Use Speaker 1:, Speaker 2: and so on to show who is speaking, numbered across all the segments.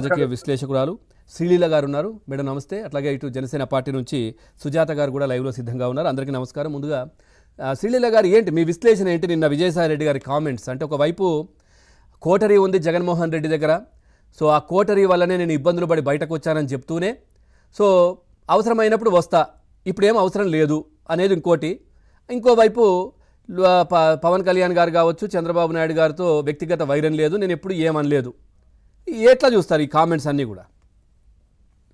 Speaker 1: రాజకీయ విశ్లేషకురాలు శ్రీలీల గారు ఉన్నారు. మేడం నమస్తే. అట్లాగే ఇటు జనసేన పార్టీ నుంచి సుజాత గారు కూడా లైవ్లో సిద్ధంగా ఉన్నారు. అందరికీ నమస్కారం. ముందుగా శ్రీలీల గారు, ఏంటి మీ విశ్లేషణ ఏంటి నిన్న విజయసాయి రెడ్డి గారి కామెంట్స్? అంటే ఒకవైపు కోటరీ ఉంది జగన్మోహన్ రెడ్డి దగ్గర, సో ఆ కోటరీ వల్లనే నేను ఇబ్బందులు పడి బయటకు వచ్చానని చెప్తూనే, సో అవసరమైనప్పుడు వస్తా, ఇప్పుడేం అవసరం లేదు అనేది ఇంకోటి. ఇంకోవైపు పవన్ కళ్యాణ్ గారు కావచ్చు, చంద్రబాబు నాయుడు గారితో వ్యక్తిగత వైరం లేదు, నేను ఎప్పుడు ఏమనలేదు. ఎట్లా చూస్తారు ఈ కామెంట్స్ అన్నీ కూడా?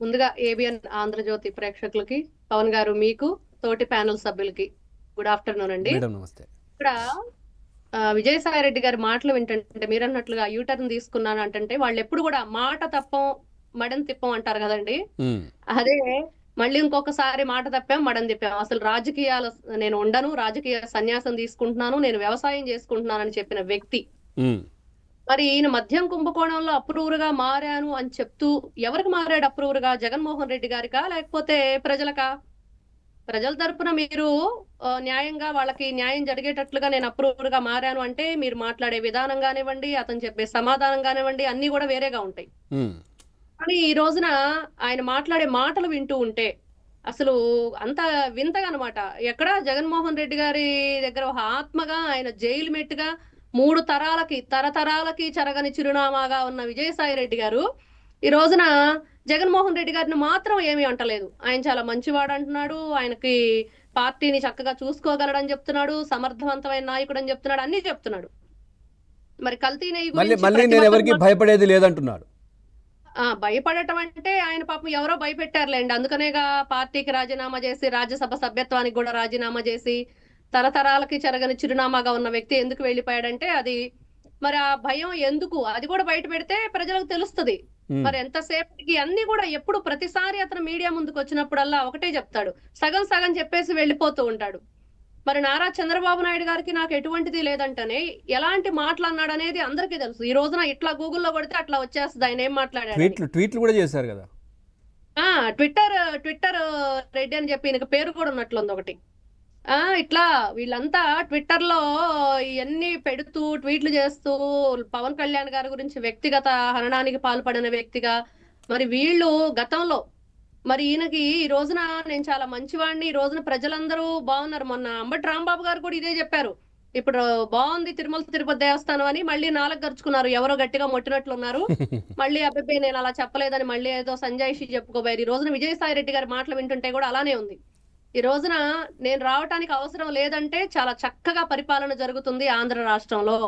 Speaker 2: ముందుగా ఏబిఎన్ ఆంధ్రజ్యోతి ప్రేక్షకులకి, పవన్ గారు మీకు, తోటి ప్యానెల్ సభ్యులకి గుడ్ ఆఫ్టర్నూన్ అండి.
Speaker 1: నమస్తే.
Speaker 2: ఇక్కడ విజయసాయి రెడ్డి గారి మాటలు వింటుంటే మీరు అన్నట్లుగా యూటర్న్ తీసుకున్నాను అంటే వాళ్ళు ఎప్పుడు కూడా మాట తప్పం మడం తిప్పం అంటారు కదండి. అదే మళ్ళీ ఇంకొకసారి మాట తప్పాం మడం తిప్పాం. అసలు రాజకీయాలు నేను ఉండను, రాజకీయ సన్యాసం తీసుకుంటున్నాను, నేను వ్యవసాయం చేసుకుంటున్నానని చెప్పిన వ్యక్తి మరి ఈయన మద్యం కుంభకోణంలో అప్రూవర్గా మారాను అని చెప్తూ ఎవరికి మారాడు అప్రూవర్గా? జగన్మోహన్ రెడ్డి గారికా లేకపోతే ప్రజలకా? ప్రజల తరపున మీరు న్యాయంగా వాళ్ళకి న్యాయం జరిగేటట్లుగా నేను అప్రూవర్గా మారాను అంటే మీరు మాట్లాడే విధానం కానివ్వండి, అతను చెప్పే సమాధానం కానివ్వండి, అన్ని కూడా వేరేగా ఉంటాయి. కానీ ఈ రోజున ఆయన మాట్లాడే మాటలు వింటూ ఉంటే అసలు అంత వింతగా అనమాట. ఎక్కడ జగన్మోహన్ రెడ్డి గారి దగ్గర ఒక ఆత్మగా, ఆయన జైలు మెట్టుగా, 3 తరతరాలకి చెరగని చిరునామాగా ఉన్న విజయసాయి రెడ్డి గారు ఈ రోజున జగన్మోహన్ రెడ్డి గారిని మాత్రం ఏమీ అంటలేదు. ఆయన చాలా మంచివాడు అంటున్నాడు, ఆయనకి పార్టీని చక్కగా చూసుకోగలడని చెప్తున్నాడు, సమర్థవంతమైన నాయకుడు అని చెప్తున్నాడు, అన్ని చెప్తున్నాడు. మరి కల్తీ నెయ్యి
Speaker 1: భయపడేది లేదంటున్నాడు.
Speaker 2: భయపడటం అంటే ఆయన పాపం ఎవరో భయపెట్టారులేండి. అందుకనేగా పార్టీకి రాజీనామా చేసి, రాజ్యసభ సభ్యత్వానికి కూడా రాజీనామా చేసి, తరతరాలకి చెరగని చిరునామాగా ఉన్న వ్యక్తి ఎందుకు వెళ్ళిపోయాడంటే అది మరి ఆ భయం ఎందుకు, అది కూడా బయట పెడితే ప్రజలకు తెలుస్తుంది. మరి ఎంతసేపటికి అన్ని కూడా ఎప్పుడు ప్రతిసారి అతను మీడియా ముందుకు వచ్చినప్పుడల్లా ఒకటే చెప్తాడు, సగం సగం చెప్పేసి వెళ్ళిపోతూ ఉంటాడు. మరి నారా చంద్రబాబు నాయుడు గారికి నాకు ఎటువంటిది లేదంటేనే ఎలాంటి మాటలు అన్నాడు అనేది అందరికీ తెలుసు. ఈ రోజున ఇట్లా గూగుల్లో కొడితే అట్లా వచ్చేస్తుంది ఆయన ఏం మాట్లాడాడు.
Speaker 1: ట్వీట్లు కూడా చేశారు కదా.
Speaker 2: ట్విట్టర్ రెడ్డి అని చెప్పి ఈయనకి పేరు కూడా ఉన్నట్లుంది ఒకటి. ఇట్లా వీళ్ళంతా ట్విట్టర్ లో ఇవన్నీ పెడుతూ ట్వీట్లు చేస్తూ పవన్ కళ్యాణ్ గారి గురించి వ్యక్తిగత హననానికి పాల్పడిన వ్యక్తిగా మరి వీళ్ళు గతంలో మరి ఈయనకి ఈ రోజున నేను చాలా మంచివాడిని, ఈ రోజున ప్రజలందరూ బాగున్నారు. మొన్న అంబటి రాంబాబు గారు కూడా ఇదే చెప్పారు, ఇప్పుడు బాగుంది తిరుమల తిరుపతి దేవస్థానం అని. మళ్ళీ నాలుగు గరుచుకున్నారు, ఎవరో గట్టిగా మొట్టినట్లున్నారు. మళ్ళీ అబ్బాయి నేను అలా చెప్పలేదని మళ్ళీ ఏదో సంజాయిషి చెప్పుకోబోయారు. ఈ రోజున విజయసాయి రెడ్డి గారి మాటలు వింటుంటే కూడా అలానే ఉంది. ఈ రోజున నేను రావటానికి అవసరం లేదంటే చాలా చక్కగా పరిపాలన జరుగుతుంది ఆంధ్ర రాష్ట్రంలో,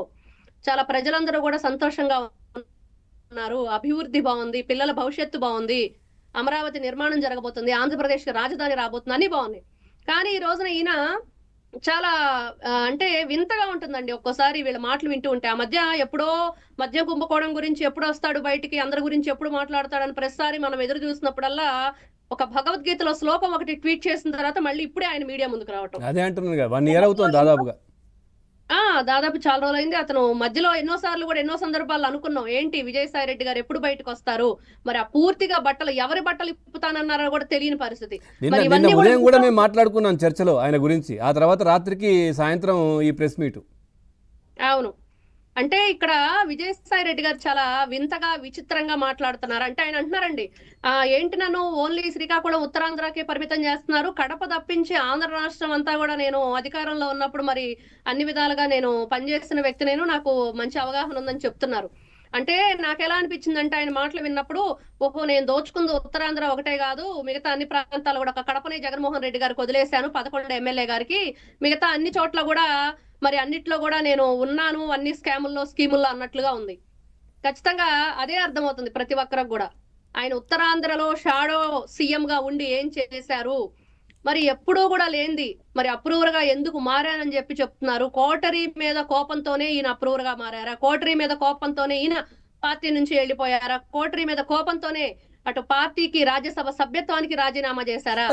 Speaker 2: చాలా ప్రజలందరూ కూడా సంతోషంగా ఉన్నారు, అభివృద్ధి బాగుంది, పిల్లల భవిష్యత్తు బాగుంది, అమరావతి నిర్మాణం జరగబోతుంది, ఆంధ్రప్రదేశ్ రాజధాని రాబోతుంది, అన్ని బాగున్నాయి. కానీ ఈ రోజున ఈయన చాలా అంటే వింతగా ఉంటుందండి ఒక్కోసారి వీళ్ళ మాటలు వింటూ ఉంటే. ఆ మధ్య ఎప్పుడో మద్యం కుంభకోణం గురించి ఎప్పుడు వస్తాడు బయటికి, అందరి గురించి ఎప్పుడు మాట్లాడతాడని ప్రతిసారి మనం ఎదురు చూసినప్పుడల్లా ఒక భగవద్గీతలో శ్లోకం ఒకటి ట్వీట్ చేసిన తర్వాత మళ్ళీ ఇప్పుడే ఆయన మీడియా ముందుకు రావటం.
Speaker 1: అదే అంటున్నాను, 1 year అవుతుంది దాదాపుగా.
Speaker 2: దాదాపు చాలా రోజులైంది. అతను మధ్యలో ఎన్నోసార్లు కూడా ఎన్నో సందర్భాల్లో అనుకున్నాం, ఏంటి విజయసాయి రెడ్డి గారు ఎప్పుడు బయటకు వస్తారు, మరి ఆ పూర్తిగా బట్టలు ఎవరి బట్టలు ఇప్పుతానన్నారో కూడా తెలియని పరిస్థితి.
Speaker 1: ఉదయం కూడా మేము మాట్లాడుకున్నాం చర్చలో ఆయన గురించి, ఆ తర్వాత రాత్రికి సాయంత్రం ఈ ప్రెస్ మీట్.
Speaker 2: అవును, అంటే ఇక్కడ విజయసాయి రెడ్డి గారు చాలా వింతగా విచిత్రంగా మాట్లాడుతున్నారు. అంటే ఆయన అంటున్నారండి, ఏంటి నన్ను ఓన్లీ శ్రీకాకుళం ఉత్తరాంధ్రకే పరిమితం చేస్తున్నారు, కడప తప్పించి ఆంధ్ర రాష్ట్రం అంతా కూడా నేను అధికారంలో ఉన్నప్పుడు మరి అన్ని విధాలుగా నేను పనిచేస్తున్న వ్యక్తి, నేను నాకు మంచి అవగాహన ఉందని చెప్తున్నారు. అంటే నాకు ఎలా అనిపించిందంటే ఆయన మాటలు విన్నప్పుడు, ఓహో నేను దోచుకుంది ఉత్తరాంధ్ర ఒకటే కాదు, మిగతా అన్ని ప్రాంతాలు కూడా, ఒక కడపని జగన్మోహన్ రెడ్డి గారికి వదిలేశాను 11 ఎమ్మెల్యే గారికి, మిగతా అన్ని చోట్ల కూడా మరి అన్నిట్లో కూడా నేను ఉన్నాను, అన్ని స్కీముల్లో అన్నట్లుగా ఉంది. ఖచ్చితంగా అదే అర్థమవుతుంది ప్రతి ఒక్కరికి కూడా. ఆయన ఉత్తరాంధ్రలో షాడో సీఎం గా ఉండి ఏం చేశారు, మరి ఎప్పుడూ కూడా లేంది మరి అప్రూవర్ గా ఎందుకు మారానని చెప్పి చెప్తున్నారు. కోటరీ మీద కోపంతోనే ఈయన అప్రూవర్ గా మారారా, కోటరీ మీద కోపంతోనే ఈయన పార్టీ నుంచి వెళ్ళిపోయారా, కోటరీ మీద కోపంతోనే అటు పార్టీకి రాజ్యసభ సభ్యత్వానికి రాజీనామా చేశారా?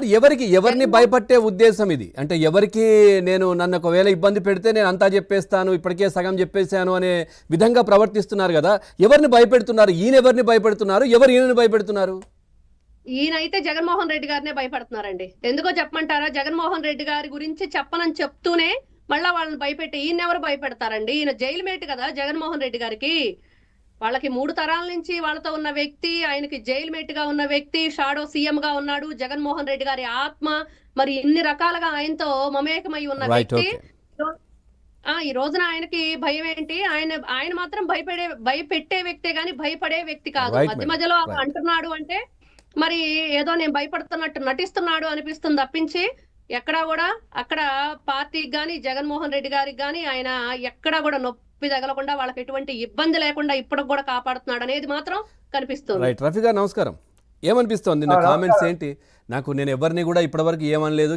Speaker 1: ఎవరిని భయపట్టే ఉద్దేశం ఇది? అంటే ఎవరికి నన్ను ఒకవేళ ఇబ్బంది పెడితే నేను అంతా చెప్పేస్తాను, ఇప్పటికే సగం చెప్పేశాను అనే విధంగా ప్రవర్తిస్తున్నారు కదా. ఎవరిని భయపెడుతున్నారు? ఈయన ఎవరిని భయపెడుతున్నారు? ఎవరు ఈయనని భయపెడుతున్నారు?
Speaker 2: ఈయనైతే జగన్మోహన్ రెడ్డి గారినే భయపడుతున్నారండి. ఎందుకో చెప్పమంటారా? జగన్మోహన్ రెడ్డి గారి గురించి చెప్పనని చెప్తూనే మళ్ళా వాళ్ళని భయపెట్టి ఈయన ఎవరు భయపెడతారండి? ఈయన జైలు మేట్ కదా జగన్మోహన్ రెడ్డి గారికి. వాళ్ళకి 3 తరాల నుంచి వాళ్ళతో ఉన్న వ్యక్తి, ఆయనకి జైలు మేట్ గా ఉన్న వ్యక్తి, షాడో సీఎం గా ఉన్నాడు. జగన్మోహన్ రెడ్డి గారి ఆత్మ మరి ఇన్ని రకాలుగా ఆయనతో మమేకమై ఉన్న
Speaker 1: రైట్,
Speaker 2: వ్యక్తి.
Speaker 1: ఓకే.
Speaker 2: ఈ రోజున ఆయనకి భయం ఏంటి? ఆయన మాత్రం భయపెట్టే వ్యక్తే గాని భయపడే వ్యక్తి కాదు.
Speaker 1: రైట్
Speaker 2: మధ్య
Speaker 1: మేడం,
Speaker 2: మధ్యలో
Speaker 1: రైట్.
Speaker 2: అంటున్నాడు అంటే మరి ఏదో నేను భయపడుతున్నట్టు నటిస్తున్నాడు అనిపిస్తుంది తప్పించి ఎక్కడా కూడా అక్కడ పార్టీకి గాని జగన్మోహన్ రెడ్డి గారికి గాని ఆయన ఎక్కడా కూడా నొప్పి తగలకుండా వాళ్ళకి ఎటువంటి ఇబ్బంది లేకుండా ఇప్పటికి కూడా కాపాడుతున్నాడు అనేది మాత్రం కనిపిస్తుంది.
Speaker 1: రైట్. రఫీ గారు నమస్కారం. ఏమనిపిస్తోంది నా
Speaker 3: నమస్కారం.
Speaker 1: కామెంట్స్ ఏంటి? నేను ఎవరిని కూడా ఇప్పటివరకు ఏమనలేదు,